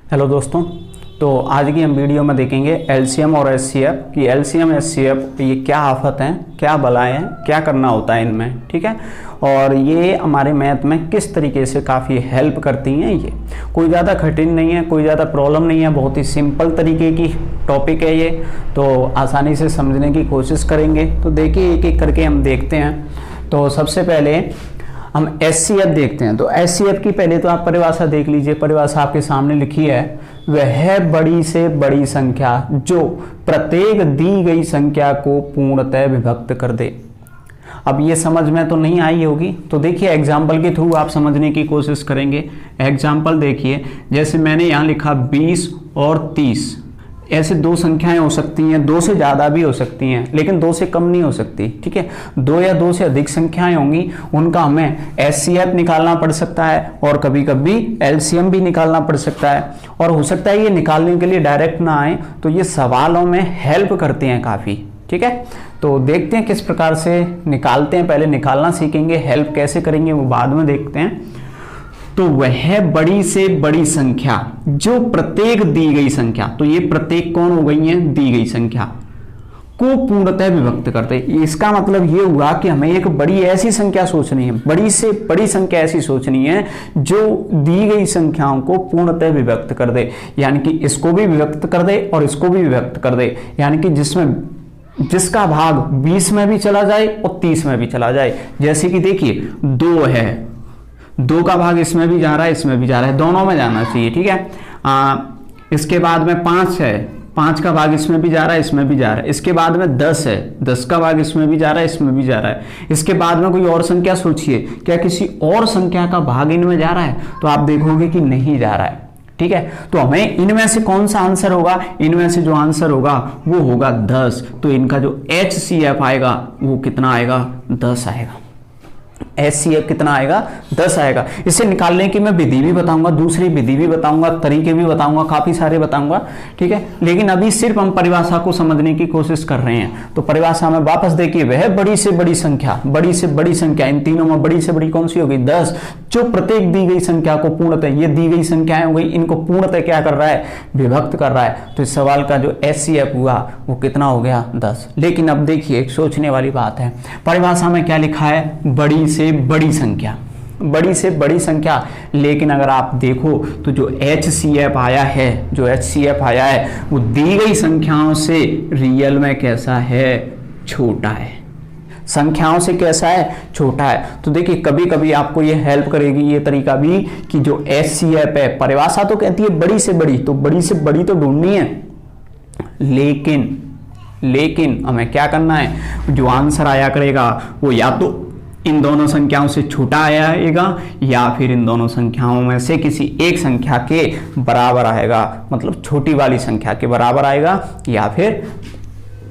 Hello दोस्तों, तो आज की हम वीडियो में देखेंगे एलसीएम और एचसीएफ कि एलसीएम एचसीएफ ये क्या आफत हैं, क्या बलाएं हैं, क्या करना होता है इनमें। ठीक है, और ये हमारे मैथ में किस तरीके से काफ़ी हेल्प करती हैं। ये कोई ज़्यादा कठिन नहीं है, कोई ज़्यादा प्रॉब्लम नहीं है, बहुत ही सिंपल तरीके की टॉपिक है ये, तो आसानी से समझने की कोशिश करेंगे। तो देखिए एक एक करके हम देखते हैं। तो सबसे पहले हम एचसीएफ देखते हैं। तो एचसीएफ की पहले तो आप परिभाषा देख लीजिए। परिभाषा आपके सामने लिखी है, वह बड़ी से बड़ी संख्या जो प्रत्येक दी गई संख्या को पूर्णतः विभक्त कर दे। अब ये समझ में तो नहीं आई होगी, तो देखिए एग्जाम्पल के थ्रू आप समझने की कोशिश करेंगे। एग्जाम्पल देखिए, जैसे मैंने यहाँ लिखा 20 और 30, ऐसे दो संख्याएं हो सकती हैं, दो से ज़्यादा भी हो सकती हैं, लेकिन दो से कम नहीं हो सकती। ठीक है, दो या दो से अधिक संख्याएं होंगी, उनका हमें एचसीएफ निकालना पड़ सकता है और कभी कभी एलसीएम भी निकालना पड़ सकता है। और हो सकता है ये निकालने के लिए डायरेक्ट ना आए, तो ये सवालों में हेल्प करते हैं काफ़ी। ठीक है, तो देखते हैं किस प्रकार से निकालते हैं। पहले निकालना सीखेंगे, हेल्प कैसे करेंगे वो बाद में देखते हैं। तो वह बड़ी से बड़ी संख्या जो प्रत्येक दी गई संख्या, तो ये प्रत्येक कौन हो गई है, दी गई संख्या को पूर्णतः विभक्त करते। इसका मतलब ये हुआ कि हमें एक बड़ी ऐसी संख्या सोचनी है, बड़ी से बड़ी संख्या ऐसी सोचनी है जो दी गई संख्याओं को पूर्णतः विभक्त कर दे, यानी कि इसको भी विभक्त कर दे और इसको भी विभक्त कर दे, यानी कि जिसका भाग 20 में भी चला जाए और 30 में भी चला जाए। जैसे कि देखिए 2 है, 2 का भाग इसमें भी जा रहा है, इसमें भी जा रहा है, दोनों में जाना चाहिए। ठीक है, इसके बाद में 5 है, 5 का भाग इसमें भी जा रहा है, इसमें भी जा रहा है। इसके बाद में 10 है, 10 का भाग इसमें भी जा रहा है, इसमें भी जा रहा है। इसके बाद में कोई और संख्या सोचिए, क्या किसी और संख्या का भाग इनमें जा रहा है? तो आप देखोगे कि नहीं जा रहा है। ठीक है, तो हमें इनमें से कौन सा आंसर होगा? इनमें से जो आंसर होगा वो होगा 10। तो इनका जो एचसीएफ आएगा वो कितना आएगा? 10 आएगा। एचसीएफ कितना आएगा? 10 आएगा। इसे निकालने की मैं विधि भी बताऊंगा, दूसरी विधि भी बताऊंगा, तरीके भी बताऊंगा, काफी सारे बताऊंगा। ठीक है, लेकिन अभी सिर्फ हम परिभाषा को समझने की कोशिश कर रहे हैं। तो परिभाषा में वापस देखिए, वह बड़ी से बड़ी संख्या, बड़ी से बड़ी संख्या, इन तीनों में बड़ी से बड़ी कौन सी होगी? 10, जो प्रत्येक दी गई संख्या को पूर्णतः, ये दी गई संख्याएं हो गई, इनको पूर्णतः क्या कर रहा है? विभक्त कर रहा है। तो इस सवाल का जो एचसीएफ हुआ वो कितना हो गया? 10। लेकिन अब देखिए एक सोचने वाली बात है, परिभाषा में क्या लिखा है? बड़ी से बड़ी संख्या, बड़ी से बड़ी संख्या। लेकिन अगर आप देखो तो जो एचसीएफ आया है, जो एचसीएफ आया है वो दी गई संख्याओं से रियल में कैसा है? छोटा है। संख्याओं से कैसा है? छोटा है। तो देखिए कभी कभी आपको ये हेल्प करेगी ये तरीका भी कि जो एचसीएफ है, परिभाषा तो कहती है बड़ी से बड़ी, तो बड़ी से बड़ी तो ढूंढनी है, लेकिन हमें क्या करना है? जो आंसर आया करेगा वो या तो इन दोनों संख्याओं से छोटा आएगा या फिर इन दोनों संख्याओं में से किसी एक संख्या के बराबर आएगा, मतलब छोटी वाली संख्या के बराबर आएगा या फिर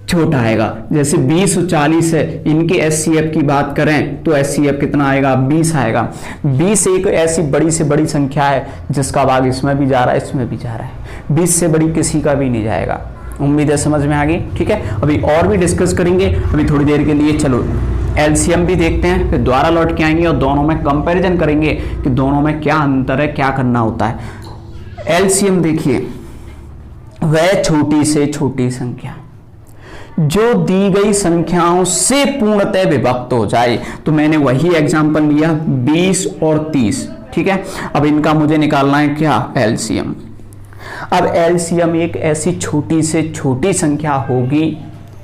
छोटा आएगा। जैसे 20 और 40 है, इनके एचसीएफ की बात करें तो एचसीएफ कितना आएगा? 20 आएगा। 20 एक ऐसी बड़ी से बड़ी संख्या है जिसका भाग इसमें भी जा रहा है, इसमें भी जा रहा है। 20 से बड़ी किसी का भी नहीं जाएगा। उम्मीद है समझ में आ गई। ठीक है, अभी और भी डिस्कस करेंगे, अभी थोड़ी देर के लिए चलो एलसीएम भी देखते हैं, फिर दोबारा लौट के आएंगे और दोनों में कंपैरिजन करेंगे कि दोनों में क्या अंतर है, क्या करना होता है। एलसीएम देखिए, वह छोटी से छोटी संख्या जो दी गई संख्याओं से पूर्णतः विभक्त हो जाए। तो मैंने वही एग्जांपल लिया 20 और 30। ठीक है, अब इनका मुझे निकालना है क्या? एलसीएम। अब एलसीएम एक ऐसी छोटी से छोटी संख्या होगी,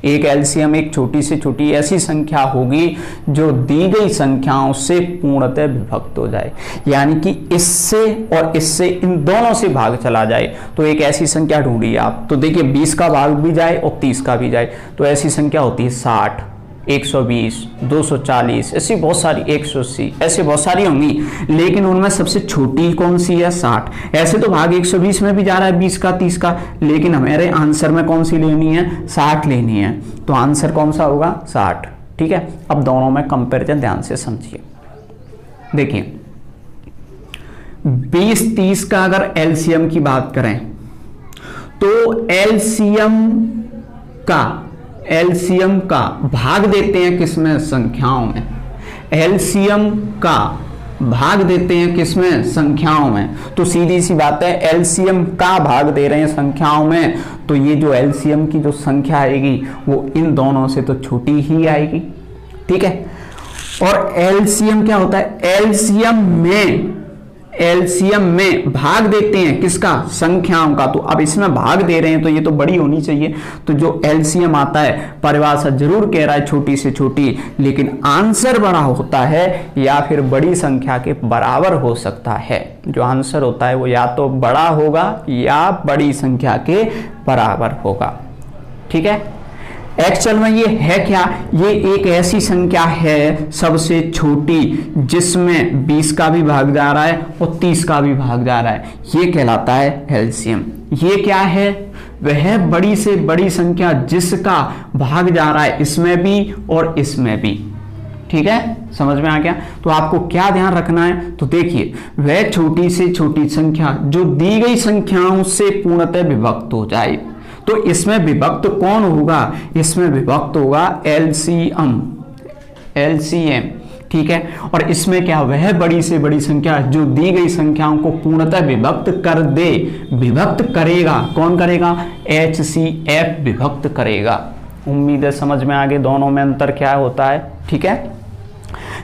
एक एलसीएम एक छोटी से छोटी ऐसी संख्या होगी जो दी गई संख्याओं से पूर्णतः विभक्त हो जाए, यानी कि इससे और इससे, इन दोनों से भाग चला जाए। तो एक ऐसी संख्या ढूंढिए आप। तो देखिए 20 का भाग भी जाए और 30 का भी जाए, तो ऐसी संख्या होती है 60, 120, 240, ऐसी बहुत सारी, 180, ऐसे बहुत सारी होंगी। लेकिन उनमें सबसे छोटी कौन सी है? 60। ऐसे तो भाग 120 में भी जा रहा है, 20 का, 30 का, लेकिन हमारे आंसर में कौन सी लेनी है? 60 लेनी है। तो आंसर कौन सा होगा? 60। ठीक है, अब दोनों में कंपैरिजन ध्यान से समझिए। देखिए 20-30 का अगर एलसीएम की बात करें तो एलसीएम का भाग देते हैं किसमें? संख्याओं में। एलसीएम का भाग देते हैं किसमें, संख्याओं में, तो सीधी सी बात है एलसीएम का भाग दे रहे हैं संख्याओं में, तो ये जो एलसीएम की जो संख्या आएगी वो इन दोनों से तो छोटी ही आएगी। ठीक है, और एलसीएम क्या होता है, एलसीएम में भाग देते हैं किसका, संख्याओं का। तो अब इसमें भाग दे रहे हैं तो ये तो बड़ी होनी चाहिए, तो जो एलसीएम आता है परिभाषा जरूर कह रहा है छोटी से छोटी, लेकिन आंसर बड़ा होता है या फिर बड़ी संख्या के बराबर हो सकता है। जो आंसर होता है वो या तो बड़ा होगा या बड़ी संख्या के बराबर होगा। ठीक है, एक्चुअल में ये है क्या, ये एक ऐसी संख्या है सबसे छोटी जिसमें 20 का भी भाग जा रहा है और 30 का भी भाग जा रहा है, ये कहलाता है एलसीएम। ये क्या है, वह बड़ी से बड़ी संख्या जिसका भाग जा रहा है इसमें भी और इसमें भी। ठीक है, समझ में आ गया। तो आपको क्या ध्यान रखना है, तो देखिए वह छोटी से छोटी संख्या जो दी गई संख्याओं से पूर्णतः विभक्त हो जाए, तो इसमें विभक्त कौन होगा, इसमें विभक्त होगा एलसीएम। ठीक है, और इसमें क्या, वह बड़ी से बड़ी संख्या जो दी गई संख्याओं को पूर्णतः विभक्त कर दे, विभक्त करेगा, कौन करेगा, एचसीएफ विभक्त करेगा। उम्मीद है समझ में आ गए दोनों में अंतर क्या होता है। ठीक है,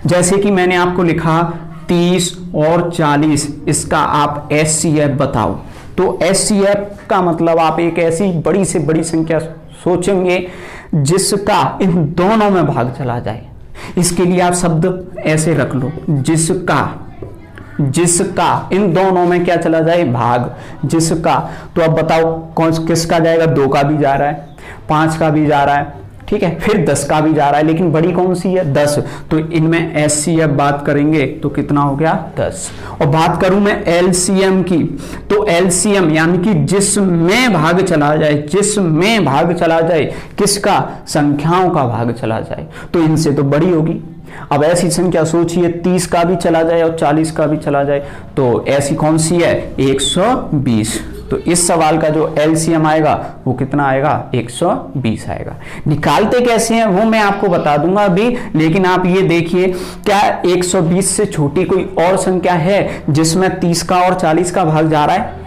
जैसे कि मैंने आपको लिखा 30 और 40, इसका आप एचसीएफ बताओ, तो एचसीएफ का मतलब आप एक ऐसी बड़ी से बड़ी संख्या सोचेंगे जिसका इन दोनों में भाग चला जाए। इसके लिए आप शब्द ऐसे रख लो, जिसका इन दोनों में क्या चला जाए, भाग, जिसका। तो अब बताओ कौन किसका जाएगा, 2 का भी जा रहा है, 5 का भी जा रहा है, ठीक है, फिर 10 का भी जा रहा है, लेकिन बड़ी कौन सी है, 10। तो इनमें एचसीएफ बात करेंगे तो कितना हो गया, 10। और बात करूं मैं एलसीएम की, तो एलसीएम यानी कि जिसमें भाग चला जाए, जिसमें भाग चला जाए किसका, संख्याओं का भाग चला जाए, तो इनसे तो बड़ी होगी। अब ऐसी संख्या सोचिए 30 का भी चला जाए और 40 का भी चला जाए, तो ऐसी कौन सी है, 120। तो इस सवाल का जो एलसीएम आएगा वो कितना आएगा, 120 आएगा। निकालते कैसे हैं वो मैं आपको बता दूंगा अभी, लेकिन आप ये देखिए क्या 120 से छोटी कोई और संख्या है जिसमें 30 का और 40 का भाग जा रहा है,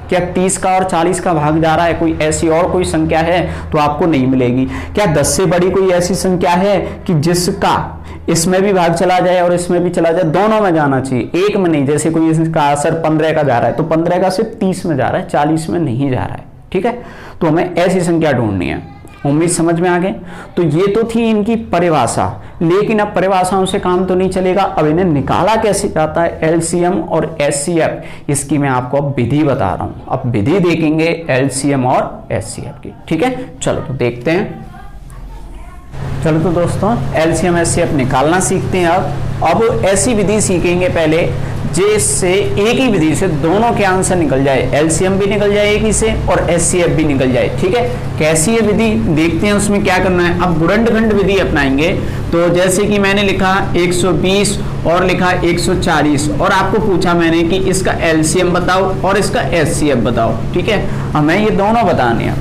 क्या 30 का और 40 का भाग जा रहा है, कोई ऐसी और कोई संख्या है, तो आपको नहीं मिलेगी। क्या 10 से बड़ी कोई ऐसी संख्या है कि जिसका इसमें भी भाग चला जाए और इसमें भी चला जाए, दोनों में जाना चाहिए, एक में नहीं। जैसे कोई इसका असर 15 का जा रहा है तो 15 का सिर्फ 30 में जा रहा है, 40 में नहीं जा रहा है। ठीक है, तो हमें ऐसी संख्या ढूंढनी है। उम्मीद समझ में आ गए। तो ये तो थी इनकी परिभाषा, लेकिन अब परिभाषाओं से काम तो नहीं चलेगा। अब इन्हें निकाला कैसे जाता है एलसीएम और एचसीएफ, इसकी मैं आपको अब विधि बता रहा हूं। अब विधि देखेंगे एलसीएम और एचसीएफ की। ठीक है, चलो तो देखते हैं। चलो तो दोस्तों एलसीएम एचसीएफ निकालना सीखते हैं। अब ऐसी विधि सीखेंगे पहले जिससे एक ही विधि से दोनों के आंसर निकल जाए, एलसीएम भी निकल जाए एक ही से और एचसीएफ भी निकल जाए। ठीक है, कैसी है विधि देखते हैं, उसमें क्या करना है। अब गुणनखंड विधि अपनाएंगे। तो जैसे कि मैंने लिखा 120 और लिखा 140 और आपको पूछा मैंने कि इसका एलसीएम बताओ और इसका एचसीएफ बताओ। ठीक है, हमें ये दोनों बताने हैं,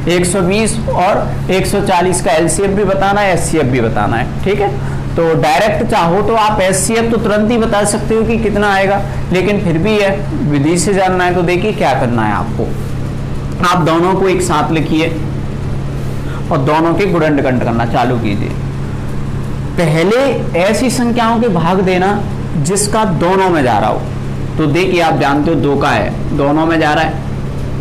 120 और 140 का एलसीएफ भी बताना है, एचसीएफ भी बताना है। ठीक है, तो डायरेक्ट चाहो तो आप एचसीएफ तो तुरंत ही बता सकते हो कि कितना आएगा, लेकिन फिर भी है विधि से जानना है। तो देखिए क्या करना है आपको, आप दोनों को एक साथ लिखिए और दोनों के गुणनखंड करना चालू कीजिए। पहले ऐसी संख्याओं के भाग देना जिसका दोनों में जा रहा हो। तो देखिए आप जानते हो 2 का है, दोनों में जा रहा है,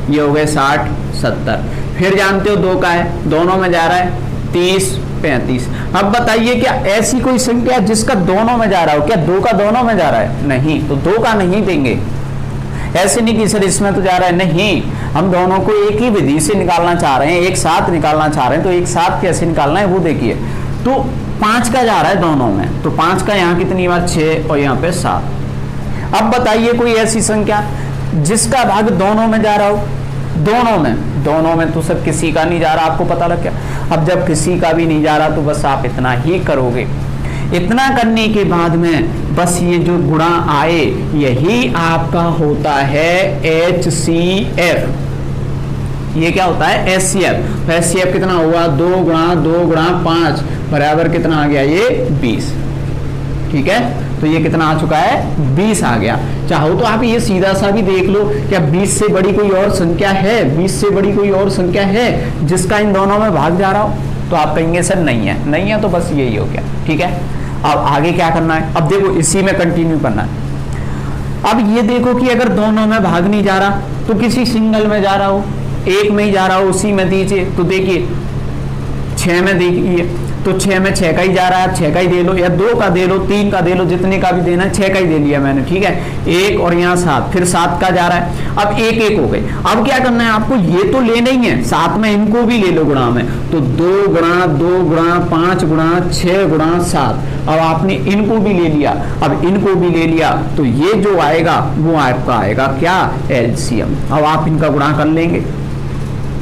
ये हो गए 60 70। फिर जानते हो 2 का है, दोनों में जा रहा है 30 35। अब बताइए क्या ऐसी कोई संख्या जिसका दोनों में जा रहा हो, क्या 2 का दोनों में जा रहा है, नहीं, तो 2 का नहीं देंगे। ऐसे नहीं कि सर इसमें तो जा रहा है, नहीं, हम दोनों को एक ही विधि से निकालना चाह रहे हैं, एक साथ निकालना चाह रहे हैं। तो एक साथ कैसे निकालना है वो देखिए। तो 5 का जा रहा है दोनों में, तो 5 का यहाँ कितनी बार 6 और यहाँ पे 7। अब बताइए कोई ऐसी संख्या जिसका भाग दोनों में जा रहा हो, दोनों में तो सब किसी का नहीं जा रहा, आपको पता लग गया। अब जब किसी का भी नहीं जा रहा तो बस आप इतना ही करोगे। इतना करने के बाद में बस ये जो गुणा आए यही आपका होता है एचसीएफ। ये क्या होता है एचसीएफ। एचसीएफ कितना हुआ, 2 गुणा 5 बराबर कितना आ गया, ये 20। ठीक है, तो ये कितना आ चुका है 20 आ गया। चाहो तो आप ये सीधा सा भी देख लो, क्या 20 से बड़ी कोई और संख्या है, 20 से बड़ी कोई और संख्या है जिसका इन दोनों में भाग जा रहा हो? तो आप कहेंगे सर नहीं है, नहीं है तो बस यही हो गया। ठीक है, अब आगे क्या करना है, अब देखो इसी में कंटिन्यू करना है। अब ये देखो कि अगर दोनों में भाग नहीं जा रहा तो किसी सिंगल में जा रहा हो, एक में ही जा रहा हो, उसी में दीजिए। तो देखिए 6 में देखिए, तो 6 में 6 का ही जा रहा है, 6 का ही दे लो, या 2 का दे लो, 3 का दे लो, जितने का भी देना है, 6 का ही दे लिया मैंने। ठीक है, 1 और यहाँ 7, फिर 7 का जा रहा है। अब 1 1 हो गई। अब क्या करना है आपको, ये तो लेना ही है, साथ में इनको भी ले लो गुणा में। तो 2 गुणा 2 गुणा 5 गुणा 6 गुणा 7। अब आपने इनको भी ले लिया, अब इनको भी ले लिया, तो ये जो आएगा वो आपका आएगा क्या, एलसीएम। अब आप इनका गुणा कर लेंगे,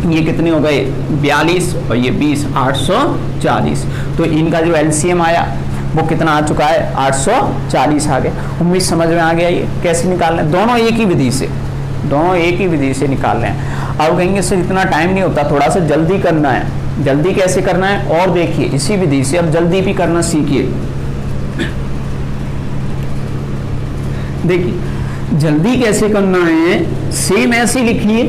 ये कितने हो गए 42 और ये 20, 840। तो इनका जो एलसीएम आया वो कितना आ चुका है, 840 आ गया। उम्मीद समझ में आ गया ये कैसे निकालना है। दोनों एक ही विधि से, दोनों एक ही विधि से निकाल रहे हैं। अब कहेंगे सर इतना टाइम नहीं होता, थोड़ा सा जल्दी करना है। जल्दी कैसे करना है, और देखिए इसी विधि से अब जल्दी भी करना सीखिए। देखिए जल्दी कैसे करना है, सेम ऐसे लिखिए,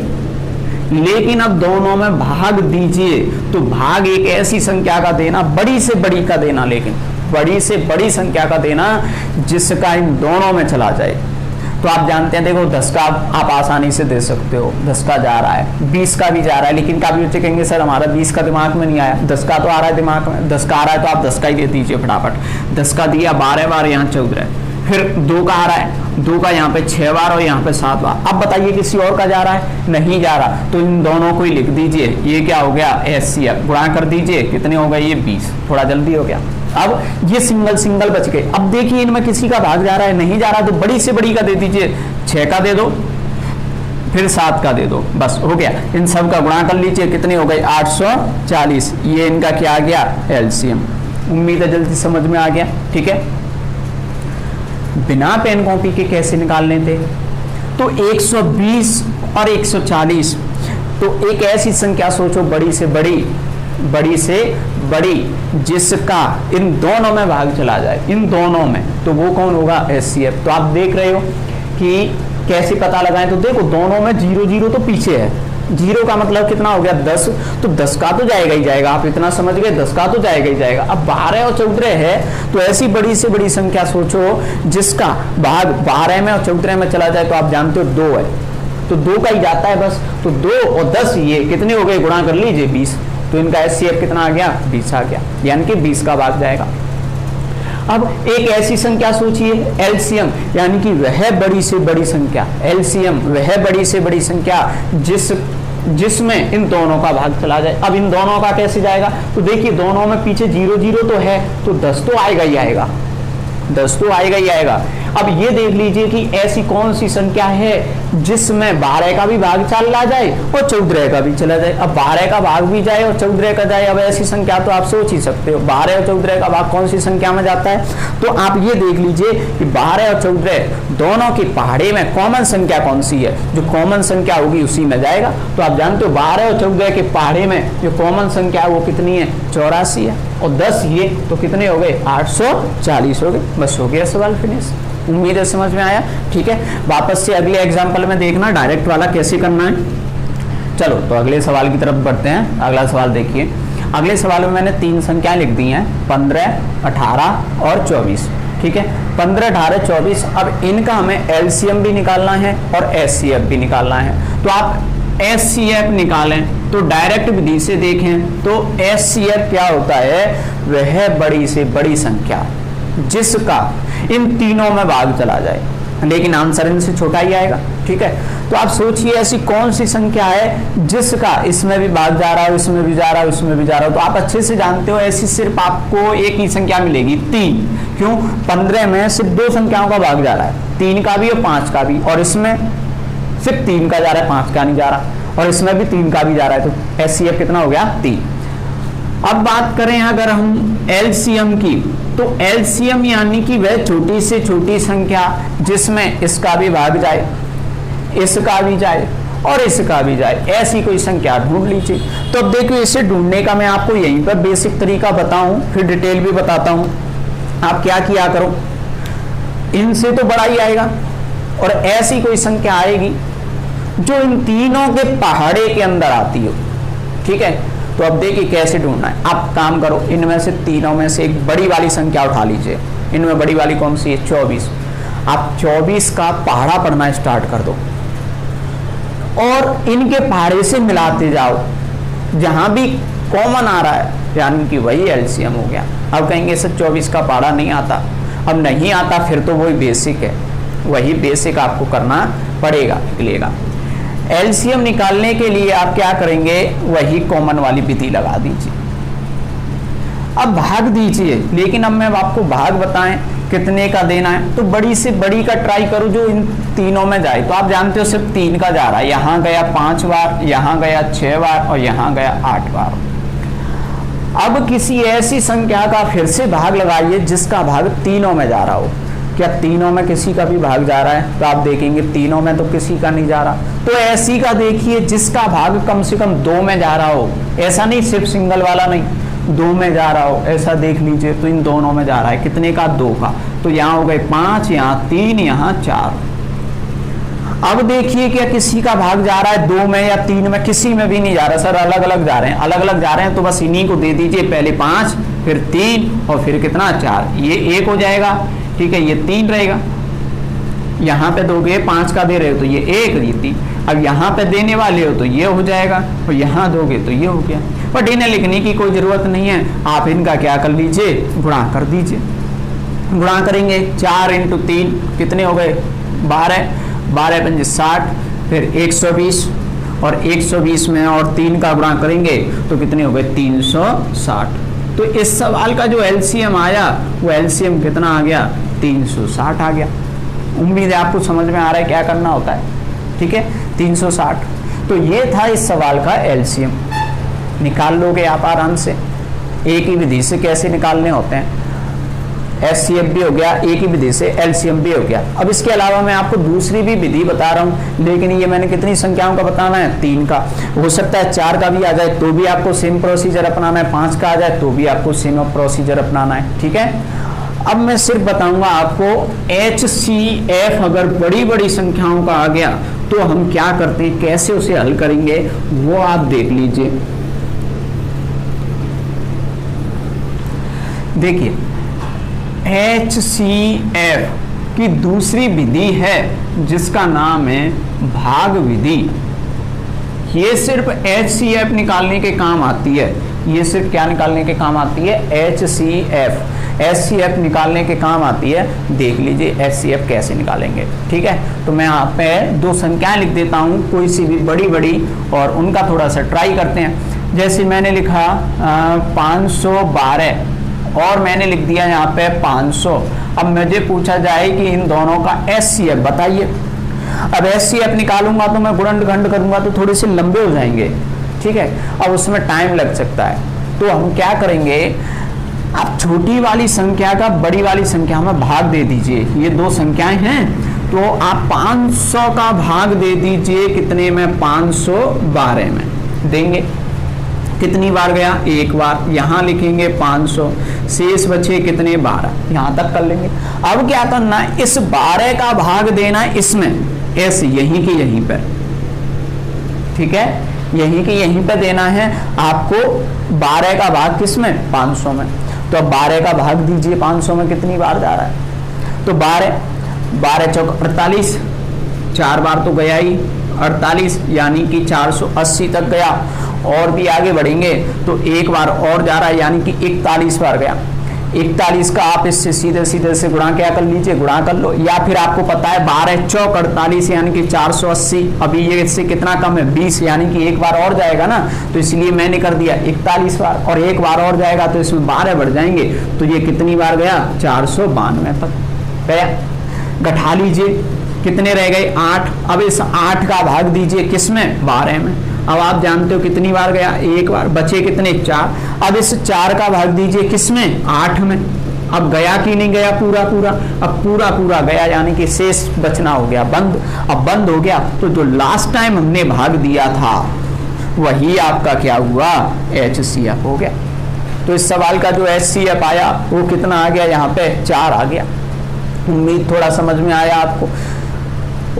लेकिन अब दोनों में भाग दीजिए। तो भाग एक ऐसी संख्या का देना, बड़ी से बड़ी का देना, लेकिन बड़ी से बड़ी संख्या का देना जिसका इन दोनों में चला जाए। तो आप जानते हैं, देखो 10 का आप आसानी से दे सकते हो, 10 का जा रहा है, 20 का भी जा रहा है, लेकिन काफी बच्चे कहेंगे सर हमारा 20 का दिमाग में नहीं आया, 10 का तो आ रहा है दिमाग में, 10 का आ रहा है तो आप 10 का ही दे दीजिए फटाफट। 10 का दिया 12 बार, यहाँ 14, फिर 2 का आ रहा है, 2 का यहाँ पे 6 बार और यहाँ पे 7 बार। अब बताइए किसी और का जा रहा है, नहीं जा रहा, तो इन दोनों को ही लिख दीजिए। ये क्या हो गया, एचसीएफ, गुणा कर दीजिए, कितने हो गए ये 20, थोड़ा जल्दी हो गया। अब ये सिंगल सिंगल बच गए। अब देखिए इनमें किसी का भाग जा रहा है, नहीं जा रहा, तो बड़ी से बड़ी का दे दीजिए, 6 का दे दो, फिर 7 का दे दो, बस हो गया। इन सब का गुणा कर लीजिए, कितने हो गए 840। ये इनका क्या आ गया, एलसीएम। उम्मीद है जल्दी समझ में आ गया। ठीक है, बिना पेन कॉपी के कैसे निकालने थे, तो 120 और 140, तो एक ऐसी संख्या सोचो बड़ी से बड़ी, बड़ी से बड़ी, जिसका इन दोनों में भाग चला जाए, इन दोनों में, तो वो कौन होगा, एचसीएफ। तो आप देख रहे हो कि कैसे पता लगाएं, तो देखो दोनों में 0 0 तो पीछे है, 0 का मतलब कितना हो गया 10, तो 10 का तो जाएगा ही जाएगा, आप इतना समझ गए, 10 का तो जाएगा ही जाएगा। अब 12 और 14 है, तो ऐसी बड़ी से बड़ी संख्या सोचो जिसका भाग 12 में और 14 में चला जाए, तो आप जानते हो 2 है, तो 2 का ही जाता है बस। तो 2 और 10 ये कितने हो गए, गुणा कर लीजिए 20, तो इनका एचसीएफ कितना आ गया, 20 आ गया, यानी कि 20 का भाग जाएगा। अब एक ऐसी संख्या सोचिए, एलसीएम, यानी कि वह बड़ी से बड़ी संख्या, एलसीएम वह बड़ी से बड़ी संख्या जिसमें इन दोनों का भाग चला जाए। अब इन दोनों का कैसे जाएगा, तो देखिए दोनों में पीछे 0 0 तो है, तो 10 तो आएगा ही आएगा, 10 तो आएगा ही आएगा। अब ये देख लीजिए कि ऐसी कौन सी संख्या है जिसमें 12 का भी भाग चला जाए और 14 का भी चला जाए। अब 12 का भाग भी जाए और 14 का जाए, अब ऐसी संख्या तो आप सोच ही सकते हो, 12 और 14 का भाग कौन सी संख्या में जाता है। तो आप ये देख लीजिए कि 12 और 14 दोनों की पहाड़े में कॉमन संख्या कौन सी है, जो कॉमन संख्या होगी उसी में जाएगा। तो आप जानते हो 12 और 14 के पहाड़े में जो कॉमन संख्या है वो कितनी है, 84 है, और 10 ये, तो कितने हो गए, 840 हो गए। बस हो गया सवाल फिनिश। उम्मीद है समझ में आया। ठीक है, वापस से अगले एग्जाम्पल में देखना डायरेक्ट वाला कैसे करना है। चलो तो अगले सवाल की तरफ बढ़ते हैं। अगला सवाल देखिए, अगले सवाल में मैंने 3 संख्याएं लिख दी हैं, 15, 18 और 24। ठीक है, 15, 18, 24। अब इनका हमें एलसीएम भी निकालना है और एचसीएफ भी निकालना है। तो आप एचसीएफ निकालें तो डायरेक्ट विधि से देखें तो एचसीएफ क्या होता है, वह बड़ी से बड़ी संख्या जिसका इन तीनों में भाग चला जाए, लेकिन आंसर इनसे छोटा ही आएगा। ठीक है, तो आप सोचिए ऐसी कौन सी संख्या है जिसका इसमें भी भाग जा रहा है, इसमें भी जा रहा है, इसमें भी जा रहा है। तो आप अच्छे से जानते हो ऐसी सिर्फ आपको एक ही संख्या मिलेगी, 3। क्यों, 15 में सिर्फ 2 संख्याओं का भाग जा रहा है, 3 का भी और 5 का भी, और इसमें सिर्फ 3 का जा रहा है, 5 का नहीं जा रहा, और इसमें भी 3 का भी जा रहा है। तो एचसीएफ कितना हो गया, 3। अब बात करें अगर हम एलसीएम की, तो एलसीएम यानी कि वह छोटी से छोटी संख्या जिसमें इसका भी भाग जाए, इसका भी जाए और इसका भी जाए, ऐसी कोई संख्या ढूंढ लीजिए। तो अब देखिए इसे ढूंढने का मैं आपको यहीं पर बेसिक तरीका बताऊं, फिर डिटेल भी बताता हूं। आप क्या किया करो, इनसे तो बड़ा ही आएगा, और ऐसी कोई संख्या आएगी जो इन तीनों के पहाड़े के अंदर आती हो। ठीक है, तो अब देखिए कैसे ढूंढना है। आप काम करो, इनमें से तीनों में से एक बड़ी वाली संख्या उठा लीजिए। इनमें बड़ी वाली कौन सी है? 24। आप 24 का पहाड़ा पढ़ना स्टार्ट कर दो और इनके पहाड़े से मिलाते जाओ, जहां भी कॉमन आ रहा है यानी कि वही एलसीएम हो गया। अब कहेंगे सर 24 का पहाड़ा नहीं आता, अब नहीं आता फिर तो वही बेसिक है, वही बेसिक आपको करना पड़ेगा, निकलेगा। एलसीएम निकालने के लिए आप क्या करेंगे? वही कॉमन वाली विधि लगा दीजिए। अब भाग दीजिए, लेकिन अब मैं आपको भाग बताएं कितने का देना है, तो बड़ी से बड़ी का ट्राई करो जो इन तीनों में जाए। तो आप जानते हो सिर्फ 3 का जा रहा है, यहां गया 5 बार, यहां गया 6 बार और यहां गया 8 बार। अब किसी ऐसी संख्या का फिर से भाग लगाइए जिसका भाग तीनों में जा रहा हो। क्या तीनों में किसी का भी भाग जा रहा है? तो आप देखेंगे तीनों में तो किसी का नहीं जा रहा, तो ऐसी का देखिए जिसका भाग कम से कम 2 में जा रहा हो। ऐसा नहीं सिर्फ सिंगल वाला नहीं, 2 में जा रहा हो, ऐसा देख लीजिए। तो इन दोनों में जा रहा है, कितने का? 2 का। तो यहाँ हो गए 5, यहाँ 3, यहाँ 4। अब देखिए क्या किसी का भाग जा रहा है 2 में या 3 में? किसी में भी नहीं जा रहा सर, अलग अलग जा रहे हैं। अलग अलग जा रहे हैं तो बस इन्हीं को दे दीजिए, पहले 5 फिर 3 और फिर कितना? 4। ये 1 हो जाएगा, ठीक है, ये 3 रहेगा। यहाँ पे दोगे 5 का दे रहे हो तो ये 1, ये 3। अब यहाँ पे देने वाले हो तो ये हो जाएगा, और यहाँ दोगे तो ये हो गया। बट इन्हें लिखने की कोई जरूरत नहीं है, आप इनका क्या कर लीजिए? गुणा कर दीजिए। गुणा करेंगे 4 × 3 कितने हो गए? 12, 12 × 5 60, फिर 120, और 120 में और 3 का गुणा करेंगे तो कितने हो गए? 360। तो इस सवाल का जो एलसीएम आया वो एलसीएम कितना आ गया? 360 आ गया। उम्मीद है आपको समझ में आ रहा है क्या करना होता है, ठीक है। 360, तो ये था इस सवाल का एलसीएम। निकाल लोगे आप आराम से, एक ही विधि से कैसे निकालने होते हैं। एचसीएफ भी हो गया, एक ही विधि से एलसीएम भी हो गया। अब इसके अलावा मैं आपको दूसरी भी विधि बता रहा हूं, लेकिन ये मैंने कितनी संख्याओं का बताना है? 3 का। हो सकता है 4 का भी आ जाए तो भी आपको सेम प्रोसीजर अपनाना है, 5 का आ जाए तो भी आपको सेम प्रोसीजर अपनाना है, ठीक है। अब मैं सिर्फ बताऊंगा आपको HCF अगर बड़ी बड़ी संख्याओं का आ गया तो हम क्या करते हैं, कैसे उसे हल करेंगे वो आप देख लीजिए। देखिए HCF की दूसरी विधि है जिसका नाम है भाग विधि। ये सिर्फ HCF निकालने के काम आती है। ये सिर्फ क्या निकालने के काम आती है? HCF निकालने के काम आती है। देख लीजिए HCF कैसे निकालेंगे, ठीक है। तो मैं यहाँ पे 2 संख्याएं लिख देता हूँ, कोई सी भी बड़ी बड़ी, और उनका थोड़ा सा ट्राई करते हैं। जैसे मैंने लिखा 512 और मैंने लिख दिया यहाँ पे 500। अब मुझे पूछा जाए कि इन दोनों का HCF बताइए। अब HCF निकालूंगा तो मैं गुणनखंड करूंगा तो थोड़े से लंबे हो जाएंगे, ठीक है, अब उसमें टाइम लग सकता है। तो हम क्या करेंगे, आप छोटी वाली संख्या का बड़ी वाली संख्या में भाग दे दीजिए। ये 2 संख्याएं हैं तो आप 500 का भाग दे दीजिए, कितने में? 512 में देंगे। कितनी बार गया? 1 बार। यहां लिखेंगे 500, शेष बचे कितने? 12। यहां तक कर लेंगे। अब क्या करना है, इस 12 का भाग देना है इसमें, ऐसे यहीं के यहीं पर, ठीक है, यहीं के यहीं पर देना है आपको। 12 का भाग किसमें? 500 में। तो अब 12 का भाग दीजिए 500 में, कितनी बार जा रहा है? तो 12 चौक 48, 4 बार तो गया ही, 48 यानी कि 480 तक गया। और भी आगे बढ़ेंगे तो 1 बार और जा रहा है यानी कि 41 बार गया। 41 का आप इससे सीधे सीधे से गुणा क्या कर लीजिए, गुणा कर लो, या फिर आपको पता है 12 चौक 48 यानी कि 480। अभी ये इससे कितना कम है? 20 यानी कि 1 बार और जाएगा ना, तो इसलिए मैंने कर दिया 41 बार, और 1 बार और जाएगा तो इसमें 12 बढ़ जाएंगे। तो ये कितनी बार गया? 492 तक गया। घटा लीजिए, कितने रह गए? 8। अब इस 8 का भाग दीजिए किसमें? 12 में। अब आप जानते हो कितनी बार गया? 1 बार। बचे कितने? 4। अब इस 4 का भाग दीजिए किसमें? 8 में। अब गया कि नहीं गया पूरा पूरा? अब पूरा पूरा गया यानी कि शेष बचना हो गया बंद। अब बंद हो गया तो जो लास्ट टाइम हमने भाग दिया था वही आपका क्या हुआ? HCF हो गया। तो इस सवाल का जो HCF आया वो कितना आ गया? यहाँ पे 4 आ गया, उम्मीद थोड़ा समझ में आया आपको।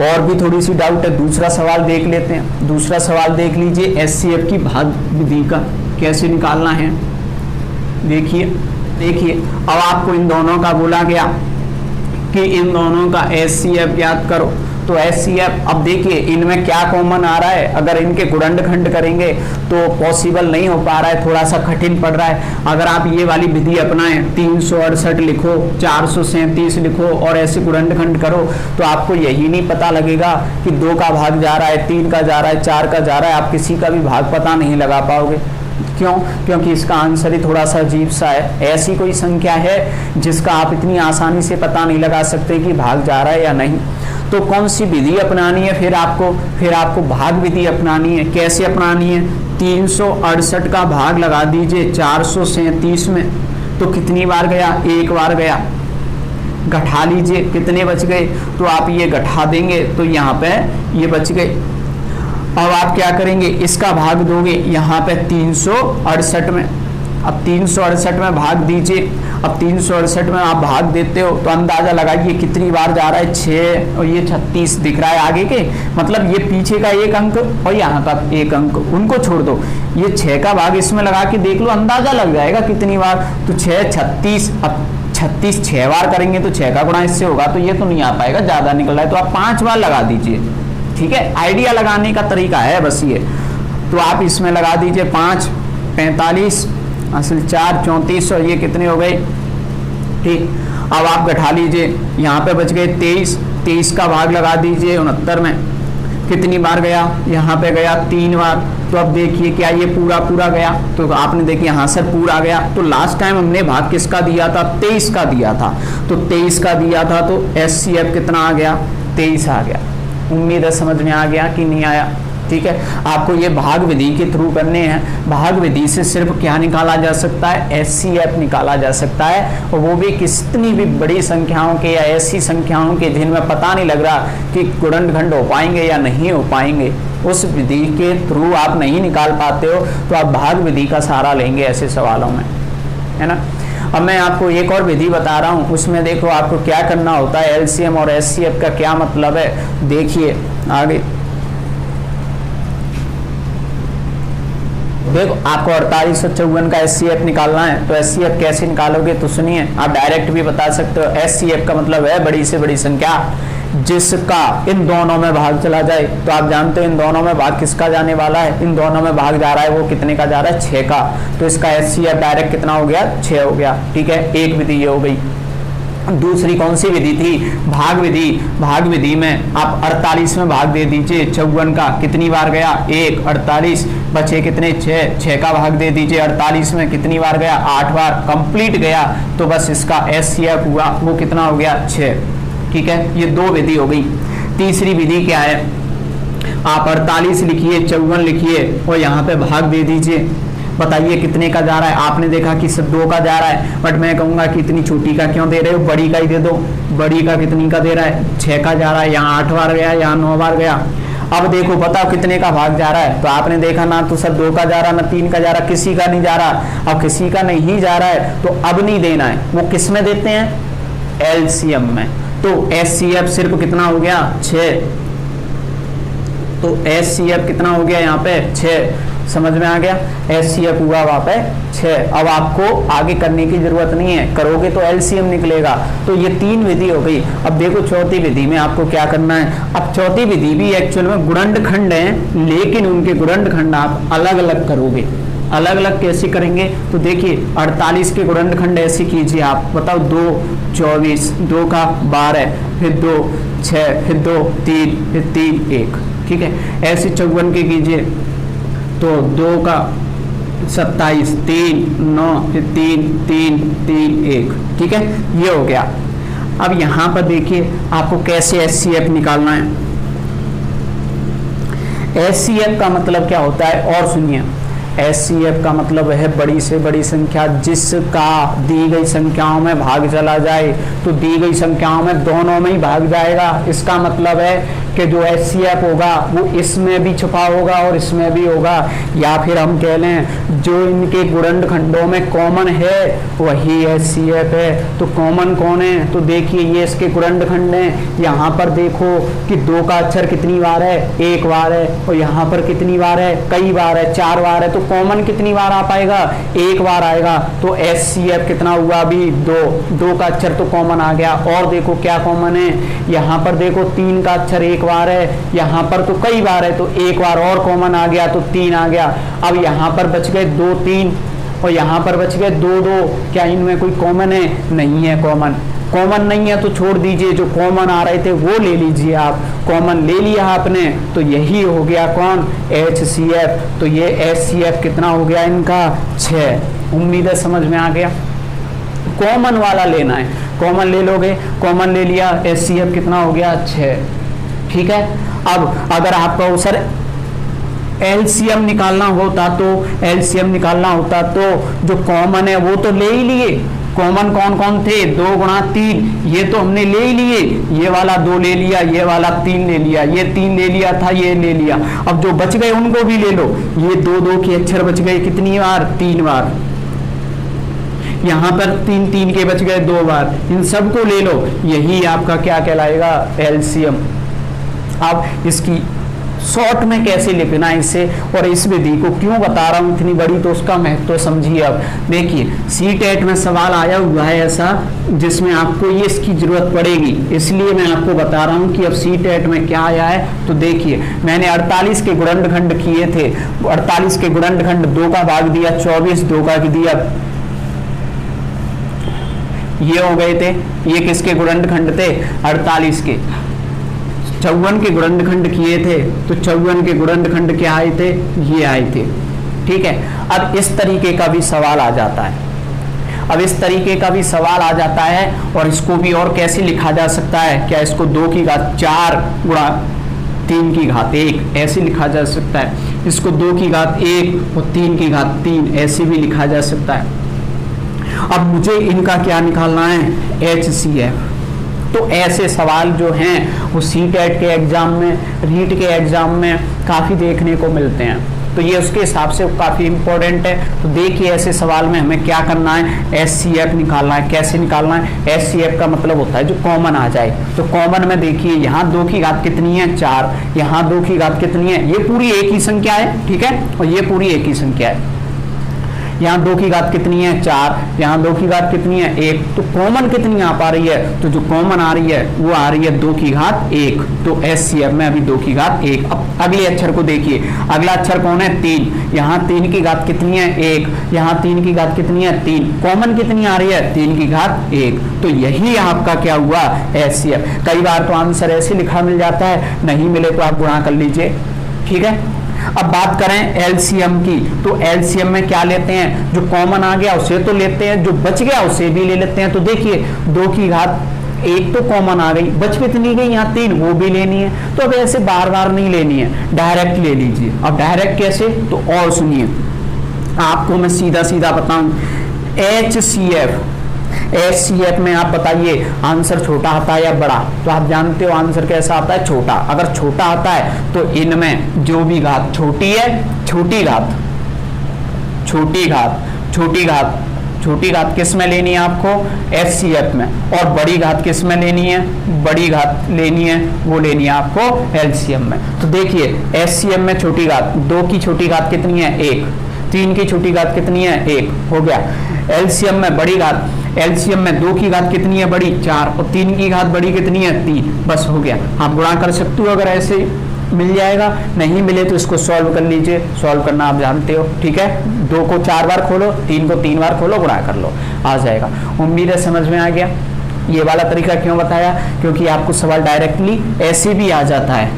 और भी थोड़ी सी डाउट है, दूसरा सवाल देख लेते हैं। दूसरा सवाल देख लीजिए, एचसीएफ की भाग विधि का कैसे निकालना है। देखिए अब आपको इन दोनों का बोला गया कि इन दोनों का एचसीएफ ज्ञात करो। तो एचसीएफ, अब देखिए इनमें क्या कॉमन आ रहा है, अगर इनके गुणनखंड करेंगे तो पॉसिबल नहीं हो पा रहा है, थोड़ा सा कठिन पड़ रहा है। अगर आप ये वाली विधि अपनाएं, 368 लिखो, 437 लिखो और ऐसे गुणनखंड करो, तो आपको यही नहीं पता लगेगा कि 2 का भाग जा रहा है, 3 का जा रहा है, 4 का जा रहा है, आप किसी का भी भाग पता नहीं लगा पाओगे। क्यों? क्योंकि इसका आंसर ही थोड़ा सा अजीब सा है। ऐसी कोई संख्या है जिसका आप इतनी आसानी से पता नहीं लगा सकते कि भाग जा रहा है या नहीं। तो कौन सी विधि अपनानी है फिर आपको भाग विधि अपनानी है। कैसे अपनानी है? 368 का भाग लगा दीजिए 437 में, तो कितनी बार गया? 1 बार गया। घटा लीजिए, कितने बच गए? तो आप ये घटा देंगे तो यहाँ पे ये बच गए। अब आप क्या करेंगे, इसका भाग दोगे यहाँ पे 368 में। अब 368 में भाग दीजिए। अब 368 में आप भाग देते हो तो अंदाजा लगाइए कितनी बार जा रहा है, 6 और ये 36 दिख रहा है आगे के, मतलब ये पीछे का 1 अंक और यहाँ का 1 अंक, उनको छोड़ दो। ये 6 का भाग इसमें लगा के देख लो, अंदाजा लग जाएगा कितनी बार। तो 6 36, अब 36 6 बार करेंगे तो 6 का गुणा इससे होगा, तो ये तो नहीं आ पाएगा, ज्यादा निकल रहा है, तो आप 5 बार लगा दीजिए। ठीक है, आइडिया लगाने का तरीका है बस ये। तो आप इसमें लगा दीजिए 5 45 असल 4 34 और ये कितने हो गए। ठीक, अब आप घटा लीजिए, यहाँ पे बच गए 23 का भाग लगा दीजिए 69 में। कितनी बार गया? यहाँ पे गया 3 बार। तो अब देखिए क्या ये पूरा गया? तो आपने देखिए यहाँ से पूरा गया। तो लास्ट टाइम हमने भाग किसका दिया था? 23 का दिया था। तो 23 का दिया था तो एचसीएफ कितना आ गया? 23 आ गया। उम्मीद है समझ में आ गया कि नहीं आया। ठीक है, आपको ये भाग विधि के थ्रू करने हैं। भाग विधि से सिर्फ क्या निकाला जा सकता है? एचसीएफ निकाला जा सकता है, और वो भी कितनी भी बड़ी संख्याओं के या ऐसी संख्याओं के जिनमें पता नहीं लग रहा कि गुणनखंड हो पाएंगे या नहीं हो पाएंगे, उस विधि के थ्रू आप नहीं निकाल पाते हो तो आप भाग विधि का सहारा लेंगे ऐसे सवालों में, है ना। अब मैं आपको एक और विधि बता रहा हूँ, उसमें देखो आपको क्या करना होता है, एलसीएम और एचसीएफ का क्या मतलब है। देखिए आगे देखो, आपको 4854 का एचसीएफ निकालना है। तो एचसीएफ कैसे निकालोगे तो सुनिए, आप डायरेक्ट भी बता सकते हो। एचसीएफ का मतलब है बड़ी से बड़ी संख्या जिसका इन दोनों में भाग चला जाए। तो आप जानते हो इन दोनों में भाग किसका जाने वाला है? इन दोनों में भाग जा रहा है, वो कितने का जा रहा है? 6 का। तो इसका एचसीएफ डायरेक्ट कितना हो गया? 6 हो गया। ठीक है, एक विधि ये हो गई। दूसरी कौन सी विधि थी? भाग विधि। भाग विधि में आप 48 में भाग दे दीजिए 54 का। कितनी बार गया? 1। 48 बचे कितने? 6 का भाग दे दीजिए 48 में। कितनी बार गया? 8 बार। कंप्लीट गया तो बस इसका एचसीएफ हुआ, वो कितना हो गया? 6। ठीक है, ये 2 विधि हो गई। तीसरी विधि क्या है? आप 48 लिखिए, 54 लिखिए और यहाँ पे भाग दे दीजिए। बताइए कितने का जा रहा है? आपने देखा कि सब 2 का जा रहा है, बट मैं कहूंगा कि इतनी छोटी का क्यों दे रहे हो, बड़ी का ही दे दो। बड़ी का कितनी का दे रहा है? 6 का जा रहा है। यहाँ 8 बार गया, यहाँ 9 बार गया। अब देखो बताओ कितने का भाग जा रहा है। तो आपने देखा ना तो सब 2 का जा रहा, ना 3 का जा रहा, किसी का नहीं जा रहा। अब किसी का नहीं जा रहा है तो अब नहीं देना है, वो किस में देते हैं? एलसीएम में। तो एचसीएफ सिर्फ कितना हो गया? 6। तो एचसीएफ कितना हो गया यहाँ पे? 6। समझ में आ गया? एचसीएफ हुआ वहां पे 6। अब आपको आगे करने की जरूरत नहीं है, करोगे तो एलसीएम निकलेगा। तो ये 3 विधि हो गई। अब देखो चौथी विधि में आपको क्या करना है। अब चौथी विधि भी एक्चुअल में गुणनखंड है, लेकिन उनके गुणनखंड आप अलग अलग करोगे। अलग अलग कैसे करेंगे? तो देखिए 48 के गुणनखंड ऐसे कीजिए आप। बताओ 2 24, 2 का 12, फिर 2 6, फिर 2 3, फिर 3 1। ठीक है, ऐसे 54 के कीजिए। तो 2 का 27, 3 9, फिर 3 3 3 1। ठीक है, ये हो गया। अब यहां पर देखिए आपको कैसे एचसीएफ निकालना है। एचसीएफ का मतलब क्या होता है और सुनिए, HCF का मतलब है बड़ी से बड़ी संख्या जिसका दी गई संख्याओं में भाग चला जाए, तो दी गई संख्याओं में दोनों में ही भाग जाएगा। इसका मतलब है कि जो HCF होगा वो इसमें भी छुपा होगा और इसमें भी होगा। या फिर हम कह लें जो इनके गुणनखंडों में कॉमन है वही HCF है। तो कॉमन कौन है, तो देखिए ये इसके गुणनखंड हैं। यहाँ पर देखो कि 2 का अक्षर कितनी बार है, 1 बार है, और यहाँ पर कितनी बार है, कई बार है, 4 बार है। तो कॉमन कितनी बार आ पाएगा, 1 बार आएगा। तो HCF कितना हुआ अभी 2 का अक्षर तो कॉमन आ गया। और देखो क्या कॉमन है, यहाँ पर देखो 3 का अक्षर 1 बार है, यहाँ पर तो कई बार है, तो 1 बार और कॉमन आ गया तो 3 आ गया। अब यहाँ पर बच गए 2 3 और यहाँ पर बच गए 2 2। क्या इनमें कोई कॉमन है, नहीं है कॉमन। कॉमन नहीं है तो छोड़ दीजिए, जो कॉमन आ रहे थे वो ले लीजिए आप। कॉमन ले लिया आपने तो यही हो गया कौन, HCF। तो ये HCF कितना हो गया इनका 6। उम्मीद है समझ में आ गया। कॉमन वाला लेना है, कॉमन ले लोगे, कॉमन ले लिया, HCF कितना हो गया 6। ठीक है। अब अगर आपको सर LCM निकालना होता तो जो कॉमन है वो तो ले ही लिए। कॉमन कौन कौन थे, 2 गुणा 3, ये तो हमने ले ही लिए। ये वाला 2 ले लिया, ये वाला 3 ले लिया, ये 3 ले लिया था, ये ले लिया। अब जो बच गए उनको भी ले लो। ये 2 2 के अक्षर बच गए कितनी बार, 3 बार। यहाँ पर 3 3 के बच गए 2 बार। इन सबको ले लो, यही आपका क्या कहलाएगा, LCM। अब इसकी शॉर्ट में कैसे लिखना है इसे, और इस विधि को क्यों बता रहा हूँ इतनी बड़ी, तो उसका महत्व तो समझिए। अब देखिए CTET में सवाल आया हुआ है ऐसा जिसमें आपको ये इसकी जरूरत पड़ेगी, इसलिए मैं आपको बता रहा हूँ कि अब CTET में क्या आया है। तो देखिए मैंने 48 के गुणनखंड किए थे, 48 के गुणनखंड 2 का भाग दिया 24, 2 का दिया, ये हो गए थे। ये किसके गुणनखंड थे, 48 के। 54 के गुणनखंड किए थे तो 54 के गुणनखंड क्या आए थे, ये आए थे। ठीक है। अब इस तरीके का भी सवाल आ जाता है, और इसको भी और कैसे लिखा जा सकता है, क्या इसको 2 की घात 4 गुणा 3 की घात 1 ऐसे लिखा जा सकता है। इसको 2 की घात 1 और 3 की घात 3 ऐसे भी लिखा जा सकता है। अब मुझे इनका क्या निकालना है, HCF। तो ऐसे सवाल जो हैं वो CTET के एग्जाम में, रीट के एग्जाम में काफ़ी देखने को मिलते हैं। तो ये उसके हिसाब से काफ़ी इंपॉर्टेंट है। तो देखिए ऐसे सवाल में हमें क्या करना है, HCF निकालना है। कैसे निकालना है, HCF का मतलब होता है जो कॉमन आ जाए। तो कॉमन में देखिए यहाँ 2 की घात कितनी है, 4, यहाँ 2 की घात कितनी है, ये पूरी एक ही संख्या है। ठीक है, और ये पूरी एक ही संख्या है। यहाँ 2 की घात कितनी है, 4, यहाँ 2 की घात कितनी है, 1। तो कॉमन कितनी आ पा रही है, तो जो कॉमन आ रही है वो आ रही है 2 की घात 1। तो HCF में अभी 2 की घात 1। अब अगले अक्षर को देखिए, अगला अक्षर कौन है, 3। यहाँ 3 की घात कितनी है, 1। यहाँ 3 की घात कितनी है, 3। कॉमन कितनी आ रही है, 3 की घात 1। तो यही आपका क्या हुआ, HCF। कई बार तो आंसर ऐसे लिखा मिल जाता है, नहीं मिले तो आप गुणा कर लीजिए। ठीक है। अब बात करें LCM की, तो LCM में क्या लेते हैं, जो कॉमन आ गया उसे तो लेते हैं, जो बच गया उसे भी ले लेते हैं। तो देखिए 2 की घात 1 तो कॉमन आ गई, बच कितनी गई यहाँ 3, वो भी लेनी है। तो अब ऐसे बार बार नहीं लेनी है, डायरेक्ट ले लीजिए। अब डायरेक्ट कैसे, तो और सुनिए, आपको मैं सीधा सीधा बताऊं। HCF में आप बताइए आंसर छोटा आता है या बड़ा, तो आप जानते हो आंसर कैसा आता है, छोटा। अगर छोटा आता है तो इनमें जो भी घात छोटी है, छोटी घात किस में लेनी है आपको, HCF में, और बड़ी घात किस में लेनी है, बड़ी घात लेनी है, वो लेनी है आपको LCM में। तो देखिए HCF में छोटी घात, 2 की छोटी घात कितनी है, 1। 3 की छोटी घात कितनी है, 1, हो गया। LCM में बड़ी घात, LCM में 2 की घात कितनी है, बड़ी 4, और 3 की घात बड़ी कितनी है, 3, बस हो गया। आप गुणा कर सकते हो, अगर ऐसे मिल जाएगा, नहीं मिले तो इसको सॉल्व कर लीजिए। सॉल्व करना आप जानते हो। ठीक है, 2 को 4 बार खोलो, 3 को 3 बार खोलो, गुणा कर लो, आ जाएगा। उम्मीद है समझ में आ गया। ये वाला तरीका क्यों बताया, क्योंकि आपको सवाल डायरेक्टली ऐसे भी आ जाता है।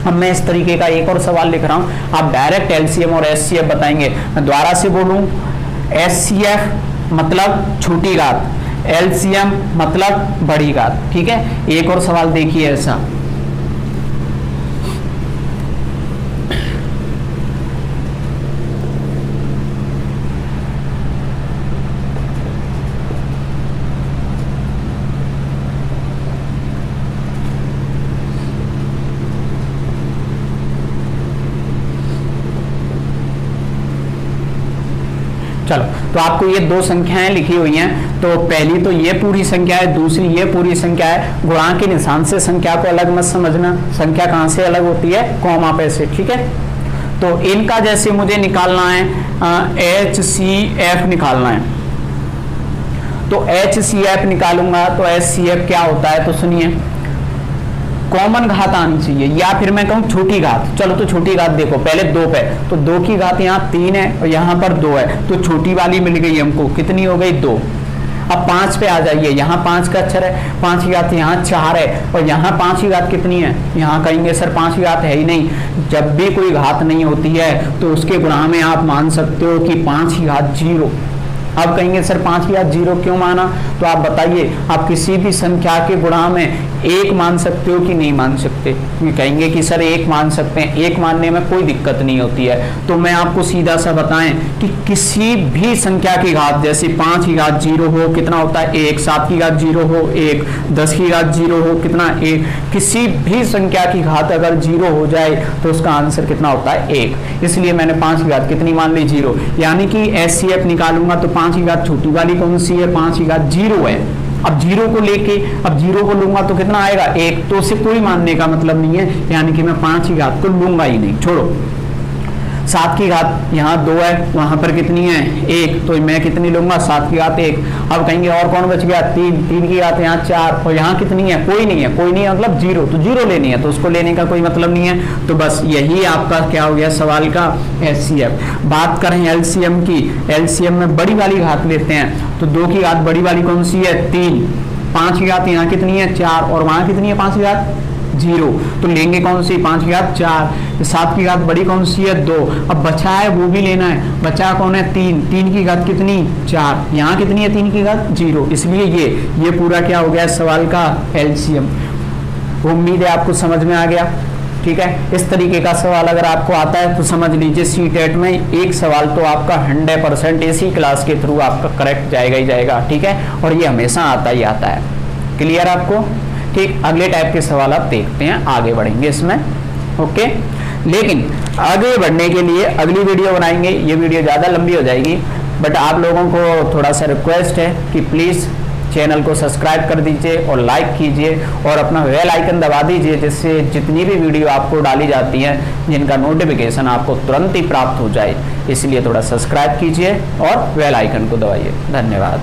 अब मैं इस तरीके का एक और सवाल लिख रहा हूं, आप डायरेक्ट LCM और HCF बताएंगे। मैं दोबारा से बोलूं, HCF मतलब छोटी घात, LCM मतलब बड़ी घात। ठीक है, एक और सवाल देखिए ऐसा, चलो, तो आपको ये दो संख्याएं लिखी हुई हैं, तो पहली तो ये पूरी संख्या है, दूसरी ये पूरी संख्या है। गुणा के निशान से संख्या को अलग मत समझना, संख्या कहां से अलग होती है, कॉमा पे से, ठीक है। तो इनका जैसे मुझे निकालना है HCF निकालना है, तो HCF निकालूंगा तो HCF क्या होता है, तो सुनिए, कॉमन घात आनी चाहिए, या फिर मैं कहूँ छोटी घात। चलो तो छोटी घात देखो, पहले 2 पे, तो 2 की घात यहाँ 3 है और यहाँ पर 2 है, तो छोटी वाली मिल गई हमको, कितनी हो गई 2। अब 5 पे आ जाइए, यहाँ 5 का अक्षर है, 5 की घात यहाँ 4 है, और यहाँ 5 की घात कितनी है, यहाँ कहेंगे सर 5 की घात है ही नहीं। जब भी कोई घात नहीं होती है तो उसके गुणा में आप मान सकते हो कि 5 की घात 0। अब कहेंगे सर 5 की घात 0 क्यों माना, तो आप बताइए, आप किसी भी संख्या के गुणा में 1 मान सकते हो कि नहीं मान सकते, कहेंगे कि सर 1 मान सकते हैं, 1 मानने में कोई दिक्कत नहीं होती है। तो मैं आपको सीधा सा बताएं कि किसी भी संख्या की घात, जैसे 5 की घात 0 हो कितना होता है 1, 7 की घात 0 हो 1, 10 की घात 0 हो कितना 1, किसी भी संख्या की घात अगर 0 हो जाए तो उसका आंसर कितना होता है 1। इसलिए मैंने 5 की घात कितनी मान ली 0, यानी कि HCF निकालूंगा तो 5 की घात छोटी वाली कौन सी है, 5 की घात 0 है। अब 0 को लेके, अब 0 को लूंगा तो कितना आएगा 1, तो उसे कोई मानने का मतलब नहीं है, यानी कि मैं 5 की घात को लूंगा ही नहीं, छोड़ो। 7 की घात यहाँ 2 है, वहां पर कितनी है 1, तो मैं कितनी लूंगा 7 की घात 1। अब कहेंगे और कौन बच गया 3, 3 की घात यहाँ 4, और यहाँ कितनी है कोई नहीं है, कोई नहीं है मतलब 0, तो 0 लेनी है, तो उसको लेने का कोई मतलब नहीं है। तो बस यही आपका क्या हो गया सवाल का HCF। बात करें LCM की, LCM में बड़ी वाली घात लेते हैं, तो 2 की घात बड़ी वाली कौन सी है 3, 5 की घात यहाँ कितनी है 4, और वहां कितनी है 5 की घात 0, तो लेंगे कौन सी 5 की घात 4। 7 की घात बड़ी कौन सी है 2, अब बचा है वो भी लेना है, बचा कौन है 3, 3 की घात कितनी 4, यहाँ कितनी है 3 की घात 0, इसलिए ये पूरा क्या हो गया सवाल का LCM। उम्मीद है आपको समझ में आ गया, ठीक है। इस तरीके का सवाल अगर आपको आता है तो समझ लीजिए CTET में एक सवाल तो आपका 100% इसी क्लास के थ्रू आपका करेक्ट जाएगा ही जाएगा, ठीक है, और ये हमेशा आता ही आता है। क्लियर आपको, ठीक। अगले टाइप के सवाल आप देखते हैं, आगे बढ़ेंगे इसमें, ओके। लेकिन आगे बढ़ने के लिए अगली वीडियो बनाएंगे, ये वीडियो ज़्यादा लंबी हो जाएगी, बट आप लोगों को थोड़ा सा रिक्वेस्ट है कि प्लीज़ चैनल को सब्सक्राइब कर दीजिए और लाइक कीजिए और अपना बेल आइकन दबा दीजिए, जिससे जितनी भी वीडियो आपको डाली जाती हैं जिनका नोटिफिकेशन आपको तुरंत ही प्राप्त हो जाए। इसलिए थोड़ा सब्सक्राइब कीजिए और बेल आइकन को दबाइए। धन्यवाद।